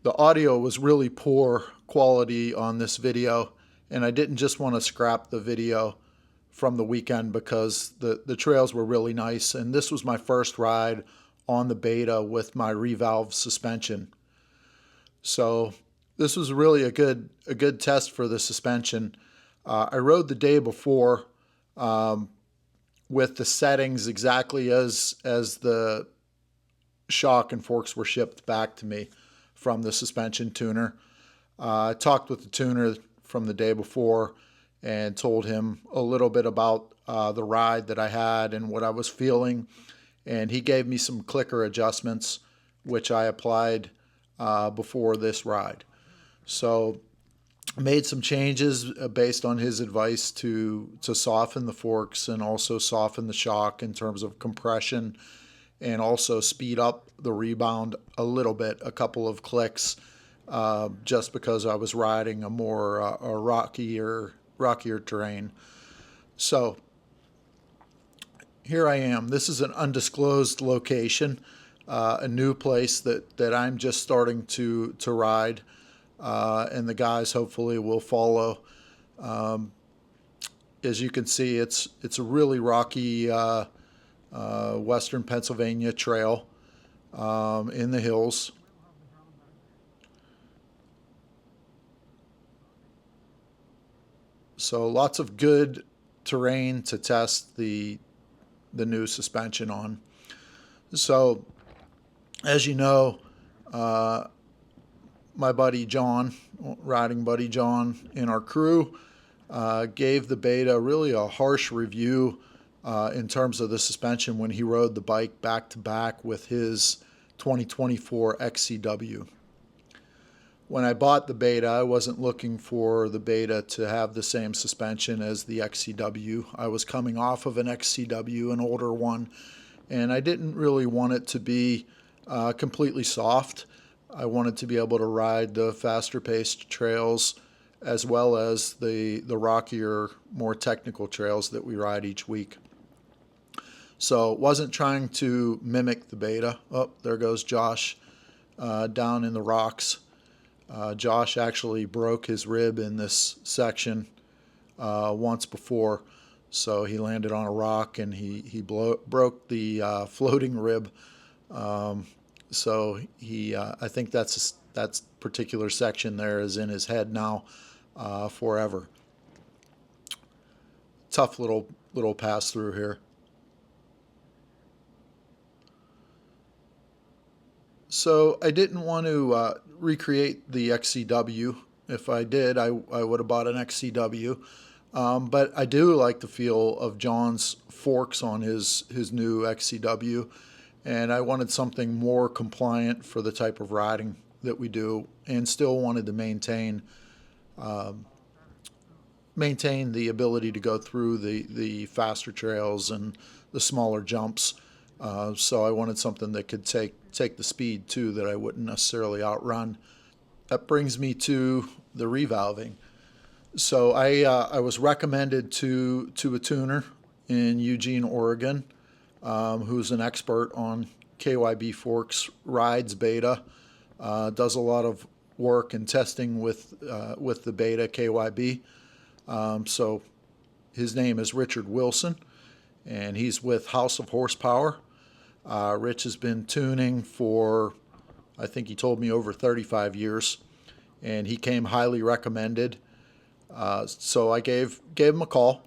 The audio was really poor quality on this video, and I didn't just want to scrap the video from the weekend because the trails were really nice, and this was my first ride on the Beta with my revalve suspension. So this was really a good test for the suspension. I rode the day before with the settings exactly as the shock and forks were shipped back to me from the suspension tuner. I talked with the tuner from the day before and told him a little bit about the ride that I had and what I was feeling, and he gave me some clicker adjustments which I applied before this ride. So made some changes based on his advice to soften the forks and also soften the shock in terms of compression, and also speed up the rebound a little bit, a couple of clicks, just because I was riding a more a rockier terrain. So here I am. This is an undisclosed location, a new place that I'm just starting to ride, and the guys hopefully will follow. As you can see, it's a really rocky western Pennsylvania trail in the hills. So lots of good terrain to test the new suspension on. So as you know, my buddy John, riding buddy John in our crew, gave the Beta really a harsh review in terms of the suspension when he rode the bike back to back with his 2024 XCW. When I bought the Beta, I wasn't looking for the Beta to have the same suspension as the XCW. I was coming off of an XCW, an older one, and I didn't really want it to be completely soft. I wanted to be able to ride the faster paced trails as well as the rockier, more technical trails that we ride each week. So wasn't trying to mimic the Beta. Oh, there goes Josh down in the rocks. Josh actually broke his rib in this section once before, so he landed on a rock and he broke the floating rib. So I think that particular section there is in his head now forever. Tough little pass through here. So I didn't want to recreate the XCW. If I did, I would have bought an XCW. But I do like the feel of John's forks on his new XCW, and I wanted something more compliant for the type of riding that we do, and still wanted to maintain the ability to go through the faster trails and the smaller jumps. So I wanted something that could take the speed too, that I wouldn't necessarily outrun. That brings me to the revalving. So I was recommended to a tuner in Eugene, Oregon, who's an expert on KYB forks, rides Beta, does a lot of work and testing with the Beta KYB. So his name is Richard Wilson, and he's with House of Horsepower. Rich has been tuning for, I think he told me, over 35 years, and he came highly recommended. So I gave him a call,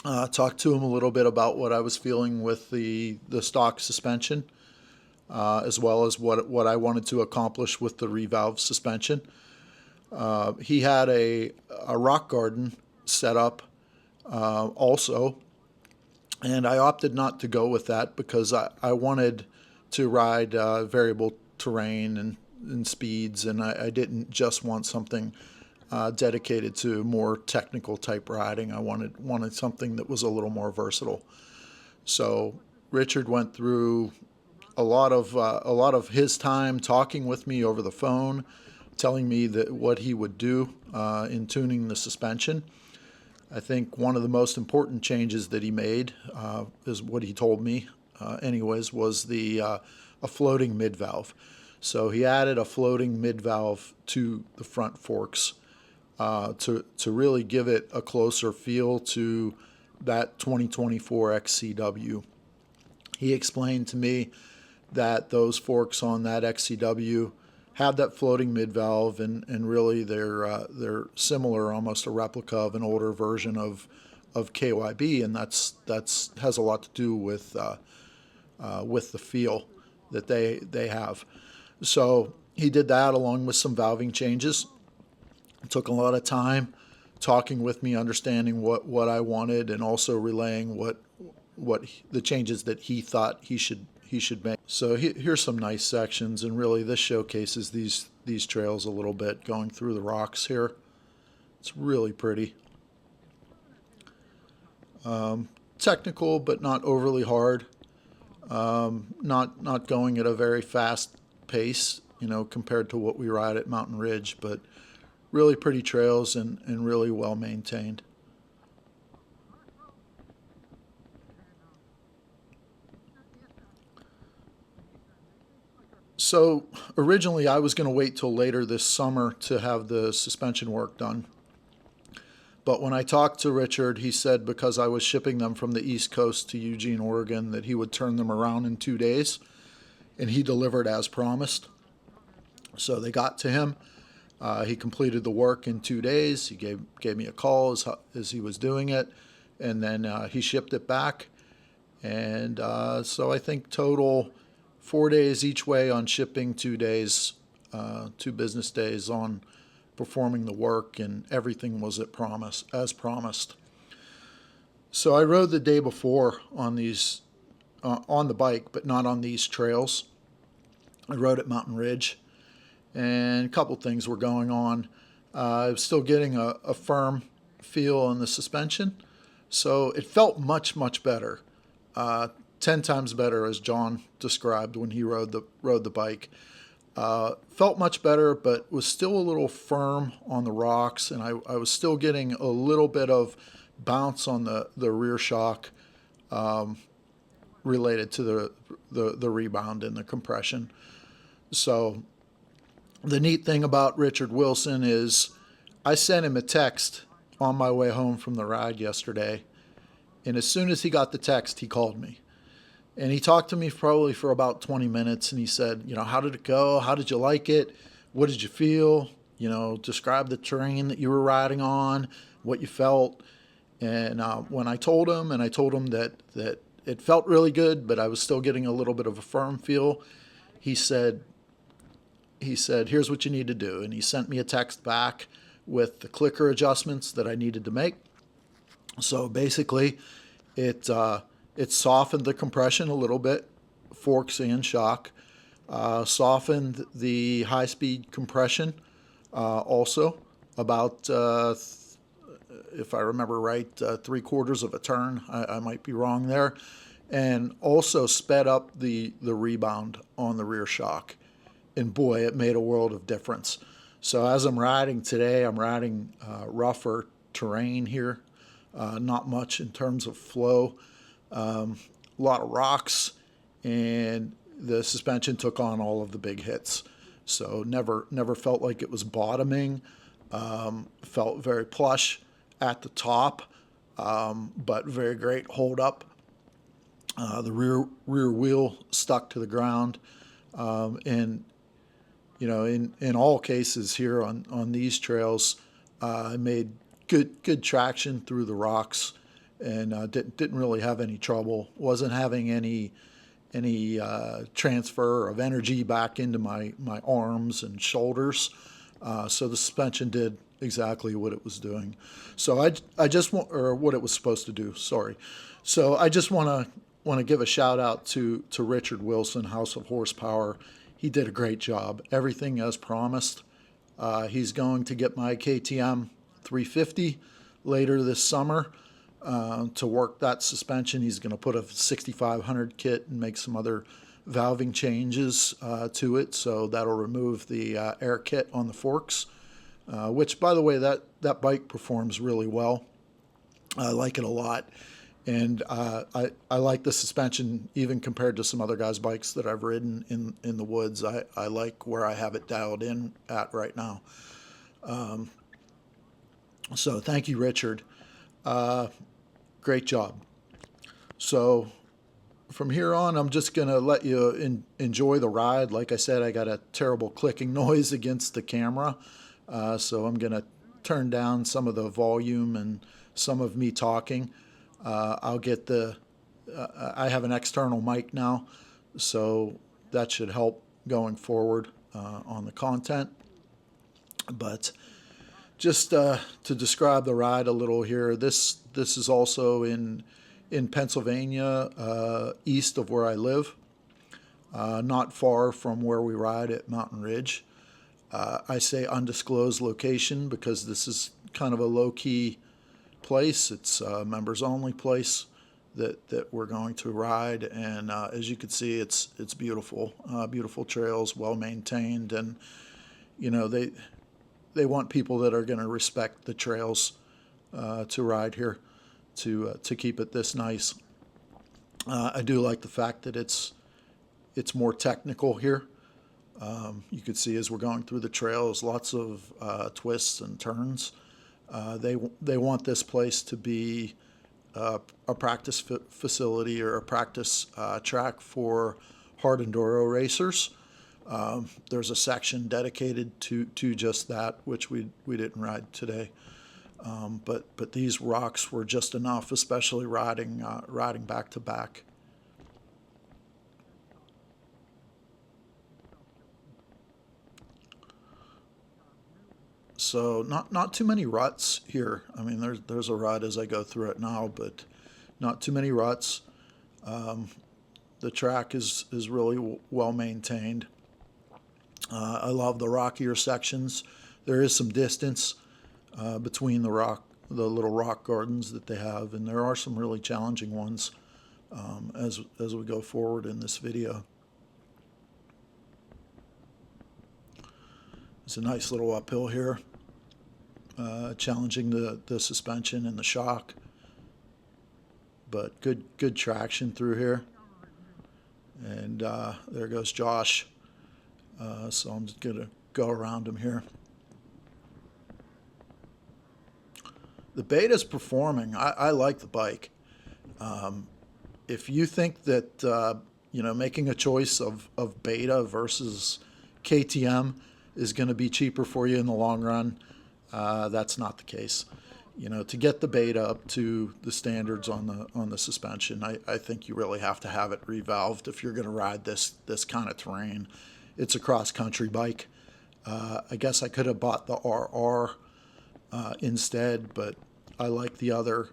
talked to him a little bit about what I was feeling with the stock suspension, as well as what I wanted to accomplish with the revalve suspension. He had a rock garden set up also, and I opted not to go with that because I wanted to ride variable terrain and speeds, and I didn't just want something dedicated to more technical type riding. I wanted something that was a little more versatile. So Richard went through a lot of his time talking with me over the phone, telling me that what he would do in tuning the suspension. I think one of the most important changes that he made, is what he told me anyways, was a floating mid-valve. So he added a floating mid-valve to the front forks to really give it a closer feel to that 2024 XCW. He explained to me that those forks on that XCW have that floating mid-valve, and really they're similar, almost a replica of an older version of KYB, and that's has a lot to do with the feel that they have. So he did that along with some valving changes. It took a lot of time talking with me, understanding what I wanted, and also relaying what the changes that he thought he should make. So here's some nice sections, and really this showcases these trails a little bit, going through the rocks here. It's really pretty. Technical, but not overly hard. Not going at a very fast pace, compared to what we ride at Mountain Ridge, but really pretty trails and really well maintained. So originally I was going to wait till later this summer to have the suspension work done. But when I talked to Richard, he said because I was shipping them from the East Coast to Eugene, Oregon, that he would turn them around in 2 days, and he delivered as promised. So they got to him. He completed the work in 2 days. He gave me a call as he was doing it, and then he shipped it back. And so I think total 4 days each way on shipping, 2 days, 2 business days on performing the work, and everything was as promised. So I rode the day before on on the bike, but not on these trails. I rode at Mountain Ridge, and a couple things were going on. I was still getting a firm feel on the suspension, so it felt much better, 10 times better, as John described when he rode the bike. Felt much better, but was still a little firm on the rocks, and I was still getting a little bit of bounce on the rear shock, related to the rebound and the compression. So the neat thing about Richard Wilson is I sent him a text on my way home from the ride yesterday, and as soon as he got the text, he called me. And he talked to me probably for about 20 minutes, and he said, how did it go? How did you like it? What did you feel? Describe the terrain that you were riding on, what you felt. And when I told him that it felt really good, but I was still getting a little bit of a firm feel, he said, here's what you need to do. And he sent me a text back with the clicker adjustments that I needed to make. So basically, it softened the compression a little bit, forks and shock, softened the high-speed compression also about, if I remember right, 3/4 of a turn. I might be wrong there. And also sped up the rebound on the rear shock. And boy, it made a world of difference. So as I'm riding today, I'm riding rougher terrain here, not much in terms of flow. A lot of rocks, and the suspension took on all of the big hits. So never felt like it was bottoming. Felt very plush at the top, but very great hold up. The rear wheel stuck to the ground, and in all cases here on these trails, I made good traction through the rocks, and didn't really have any trouble. Wasn't having any transfer of energy back into my arms and shoulders. So the suspension did exactly what it was doing. So I just want, or what it was supposed to do. Sorry. So I just want to give a shout out to Richard Wilson, House of Horsepower. He did a great job. Everything as promised. He's going to get my KTM 350 later this summer. To work that suspension, he's going to put a 6500 kit and make some other valving changes to it. So that'll remove the air kit on the forks, which, by the way, that bike performs really well. I like it a lot. And I like the suspension even compared to some other guys' bikes that I've ridden in the woods. I like where I have it dialed in at right now. So thank you, Richard. Great job. So from here on, I'm just going to let you enjoy the ride. Like I said, I got a terrible clicking noise against the camera. So I'm going to turn down some of the volume and some of me talking. I'll get I have an external mic now, so that should help going forward on the content. But just to describe the ride a little here, this is also in Pennsylvania, east of where I live, not far from where we ride at Mountain Ridge. I say undisclosed location because this is kind of a low-key place. It's a members only place that we're going to ride, and as you can see, it's beautiful, beautiful trails, well maintained, and you know they want people that are going to respect the trails to ride here, to keep it this nice. I do like the fact that it's more technical here. You can see as we're going through the trails, lots of twists and turns. They want this place to be a practice facility or a practice track for hard enduro racers. There's a section dedicated to just that, which we didn't ride today. But these rocks were just enough, especially riding back to back. So not too many ruts here. I mean, there's a rut as I go through it now, but not too many ruts. The track is really well maintained. I love the rockier sections. There is some distance between the little rock gardens that they have, and there are some really challenging ones as we go forward in this video. It's a nice little uphill here, challenging the suspension and the shock, but good traction through here. And there goes Josh. So I'm just going to go around him here. The Beta's performing. I like the bike. If you think that making a choice of Beta versus KTM is going to be cheaper for you in the long run, that's not the case. To get the Beta up to the standards on the suspension, I think you really have to have it revalved if you're going to ride this kind of terrain. It's a cross-country bike. I guess I could have bought the RR instead, but I like the other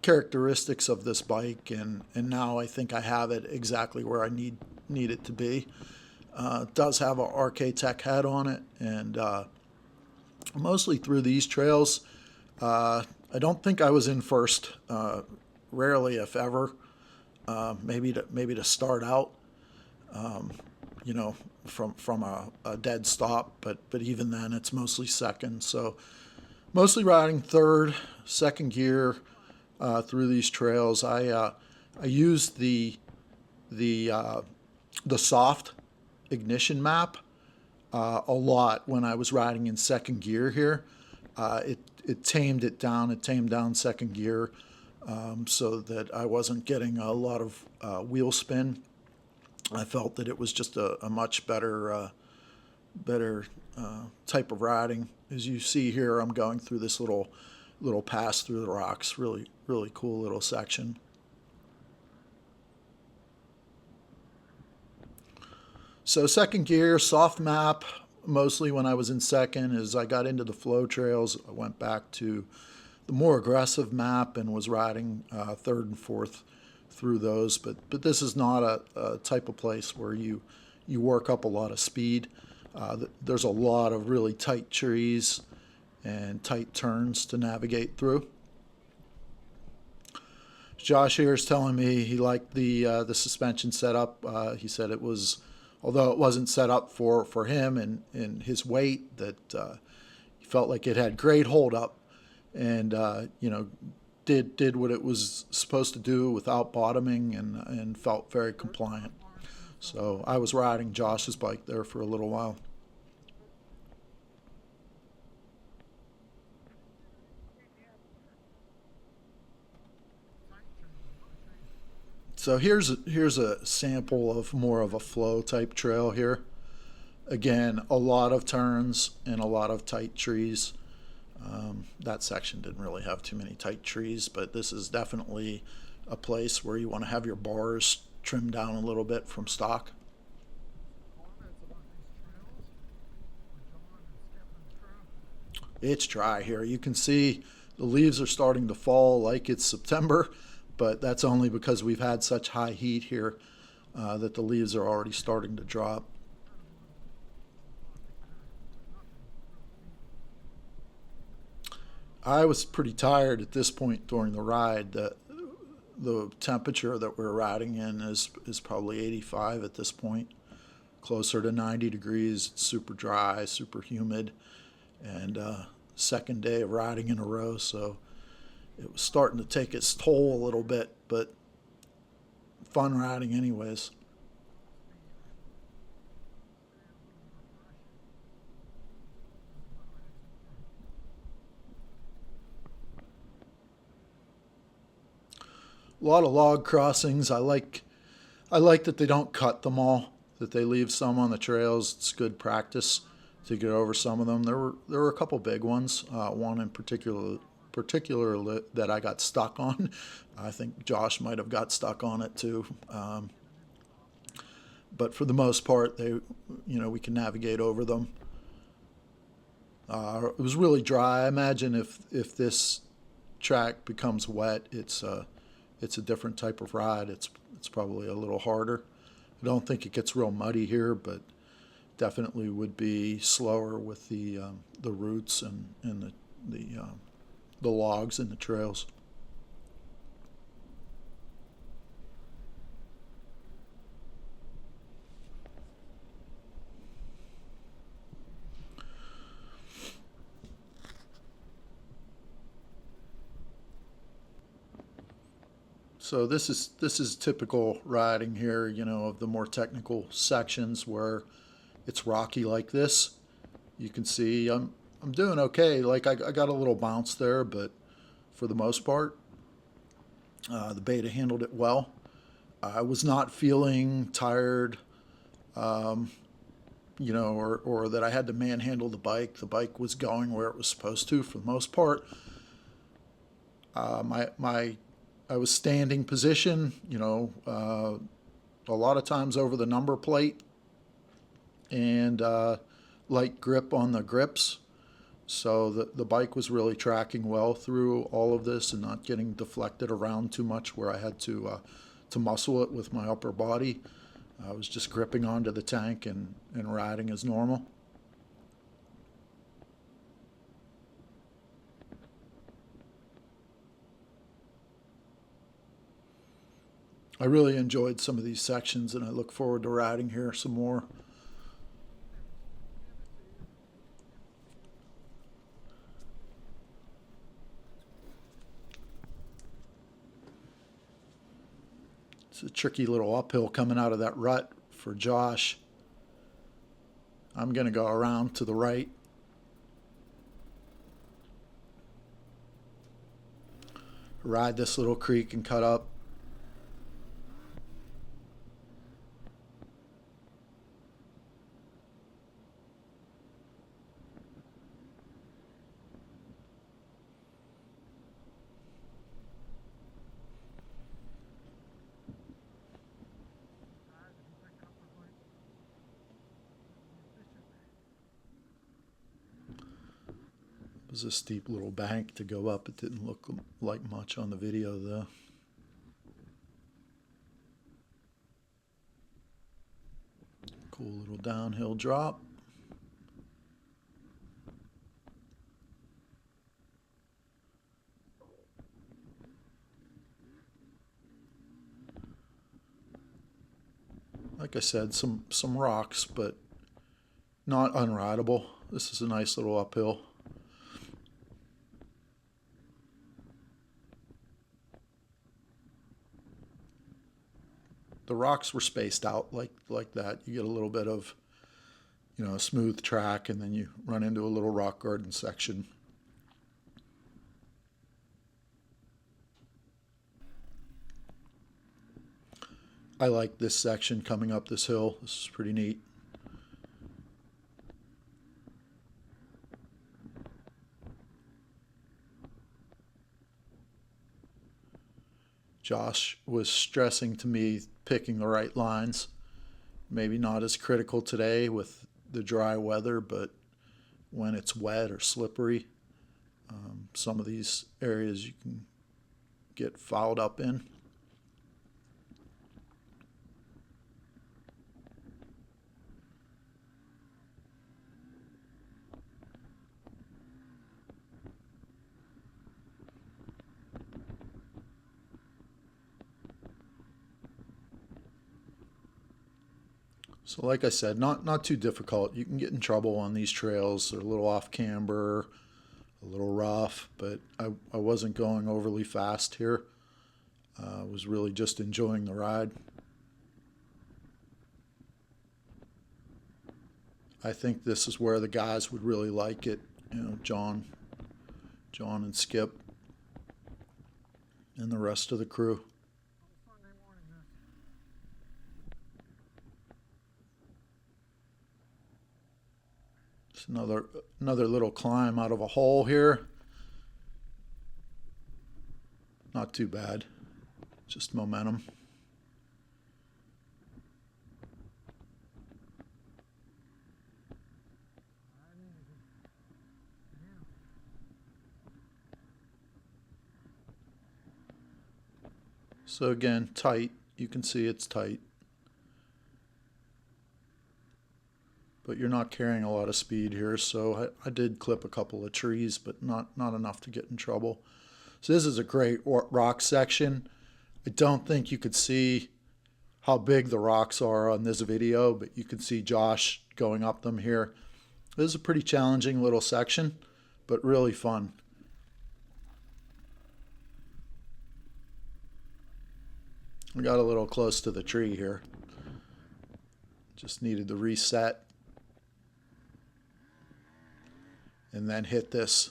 characteristics of this bike, and now I think I have it exactly where I need it to be. It does have a RK Tech head on it, and mostly through these trails, I don't think I was in first, rarely if ever, maybe to start out. From a dead stop, but even then it's mostly second. So mostly riding third, second gear through these trails. I used the soft ignition map a lot when I was riding in second gear here. It tamed it down. It tamed down second gear so that I wasn't getting a lot of wheel spin. I felt that it was just a much better type of riding. As you see here, I'm going through this little pass through the rocks. Really cool little section. So second gear, soft map. Mostly when I was in second, as I got into the flow trails, I went back to the more aggressive map and was riding third and fourth through those, but this is not a type of place where you work up a lot of speed. There's a lot of really tight trees and tight turns to navigate through. Josh here is telling me he liked the suspension setup. He said it was, although it wasn't set up for him and his weight, that he felt like it had great hold up, and did what it was supposed to do without bottoming, and felt very compliant. So I was riding Josh's bike there for a little while. So here's a sample of more of a flow type trail here. Again, a lot of turns and a lot of tight trees. That section didn't really have too many tight trees, but this is definitely a place where you want to have your bars trimmed down a little bit from stock. It's dry here. You can see the leaves are starting to fall like it's September, but that's only because we've had such high heat here that the leaves are already starting to drop. I was pretty tired at this point during the ride. The temperature that we're riding in is probably 85 at this point, closer to 90 degrees. It's super dry, super humid, and second day of riding in a row, so it was starting to take its toll a little bit, but fun riding anyways. A lot of log crossings. I like that they don't cut them all, that they leave some on the trails. It's good practice to get over some of them. There were a couple big ones. One in particular that I got stuck on. I think Josh might have got stuck on it too. But for the most part, we can navigate over them. It was really dry. I imagine if this track becomes wet, it's a different type of ride. It's probably a little harder. I don't think it gets real muddy here, but definitely would be slower with the roots and the logs in the trails. So this is typical riding here, of the more technical sections where it's rocky like this. You can see I'm doing okay. Like I got a little bounce there, but for the most part, the beta handled it well. I was not feeling tired, or that I had to manhandle the bike. The bike was going where it was supposed to for the most part. My I was standing position, a lot of times over the number plate, and light grip on the grips. So the bike was really tracking well through all of this and not getting deflected around too much where I had to muscle it with my upper body. I was just gripping onto the tank and riding as normal. I really enjoyed some of these sections, and I look forward to riding here some more. It's a tricky little uphill coming out of that rut for Josh. I'm going to go around to the right. Ride this little creek and cut up. It was a steep little bank to go up. It didn't look like much on the video though. Cool little downhill drop. Like I said, some rocks, but not unrideable. This is a nice little uphill. the rocks were spaced out like that. You get a little bit of, you know, a smooth track, and then you run into a little rock garden section. I like this section coming up this hill. This is pretty neat. Josh was stressing to me picking the right lines. Maybe not as critical today with the dry weather, but when it's wet or slippery, some of these areas you can get fouled up in. So like I said, not too difficult. You can get in trouble on these trails. They're a little off camber, a little rough, but I wasn't going overly fast here. I was really just enjoying the ride. I think this is where the guys would really like it. You know, John and Skip and the rest of the crew. It's another little climb out of a hole here. Not too bad. Just momentum. So again, tight. You can see it's tight. But you're not carrying a lot of speed here, so I did clip a couple of trees, but not enough to get in trouble. So this is a great rock section. I don't think you could see how big the rocks are on this video, but you can see Josh going up them here. This is a pretty challenging little section, but really fun. I got a little close to the tree here. Just needed to reset. And then hit this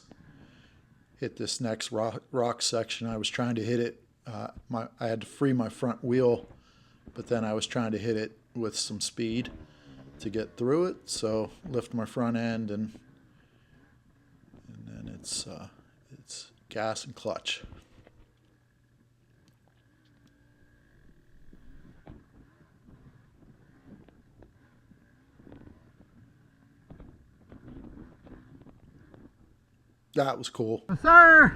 next rock section. I was trying to hit it. I had to free my front wheel, but then I was trying to hit it with some speed to get through it. So lift my front end, and then it's gas and clutch. That was cool. Yes, sir.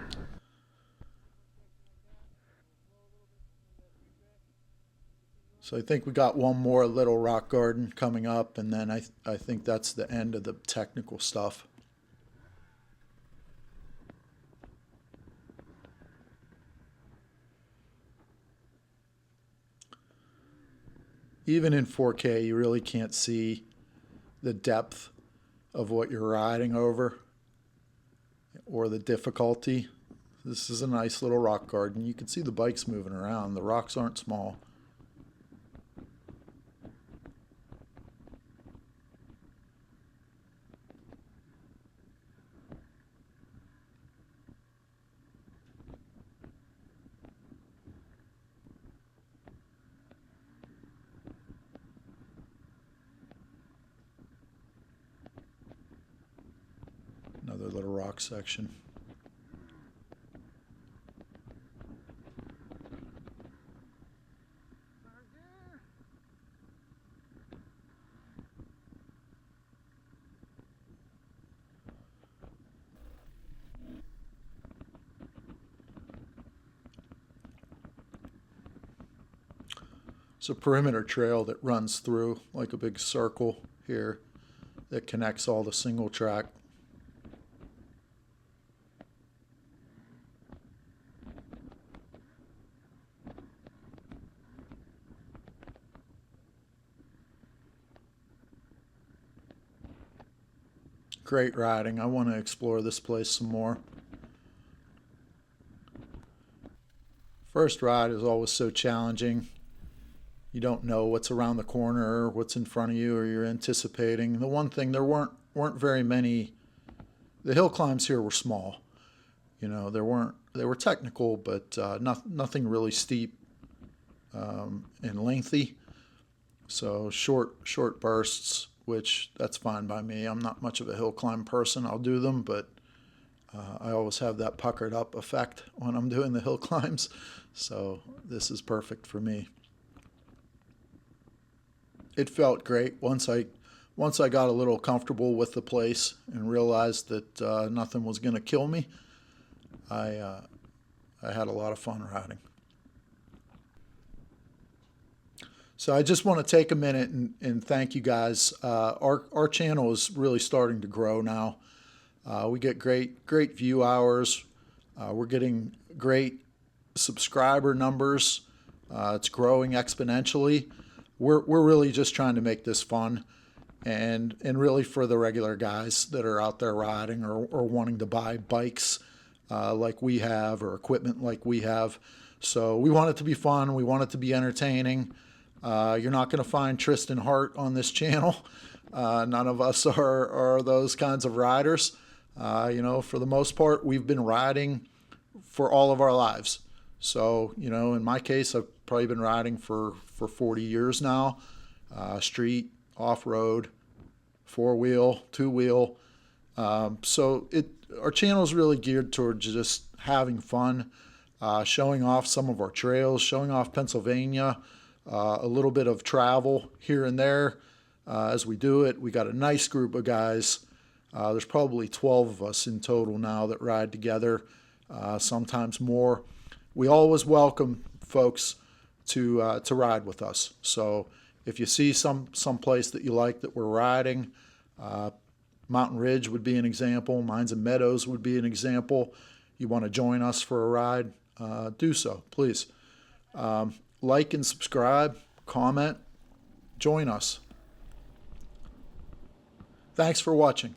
So I think we got one more little rock garden coming up, and then I think that's the end of the technical stuff. Even in 4K, you really can't see the depth of what you're riding over or the difficulty. This is a nice little rock garden. You can see the bikes moving around. The rocks aren't small. Another little rock section. It's a perimeter trail that runs through like a big circle here that connects all the single track. Great riding. I want to explore this place some more. First ride is always so challenging. You don't know what's around the corner or what's in front of you, or you're anticipating. The one thing, there weren't very many. The hill climbs here were small. You know, they were technical, but nothing really steep and lengthy. So short bursts, which that's fine by me. I'm not much of a hill climb person. I'll do them, but I always have that puckered up effect when I'm doing the hill climbs. So this is perfect for me. It felt great once I got a little comfortable with the place and realized that nothing was going to kill me. I had a lot of fun riding. So I just want to take a minute and thank you guys. Our channel is really starting to grow now. We get great view hours. We're getting great subscriber numbers. It's growing exponentially. We're really just trying to make this fun, and really for the regular guys that are out there riding or wanting to buy bikes like we have, or equipment like we have. So we want it to be fun. We want it to be entertaining. You're not going to find Tristan Hart on this channel. None of us are those kinds of riders. You know, for the most part, we've been riding for all of our lives. So, you know, in my case, I've probably been riding for 40 years now. Street, off-road, four-wheel, two-wheel. So our channel is really geared towards just having fun, showing off some of our trails, showing off Pennsylvania, a little bit of travel here and there as we do it. We got a nice group of guys. There's probably 12 of us in total now that ride together, sometimes more. We always welcome folks to ride with us. So if you see some place that you like that we're riding, Mountain Ridge would be an example. Mines and Meadows would be an example. You want to join us for a ride, do so, please. Like and subscribe, comment, join us. Thanks for watching.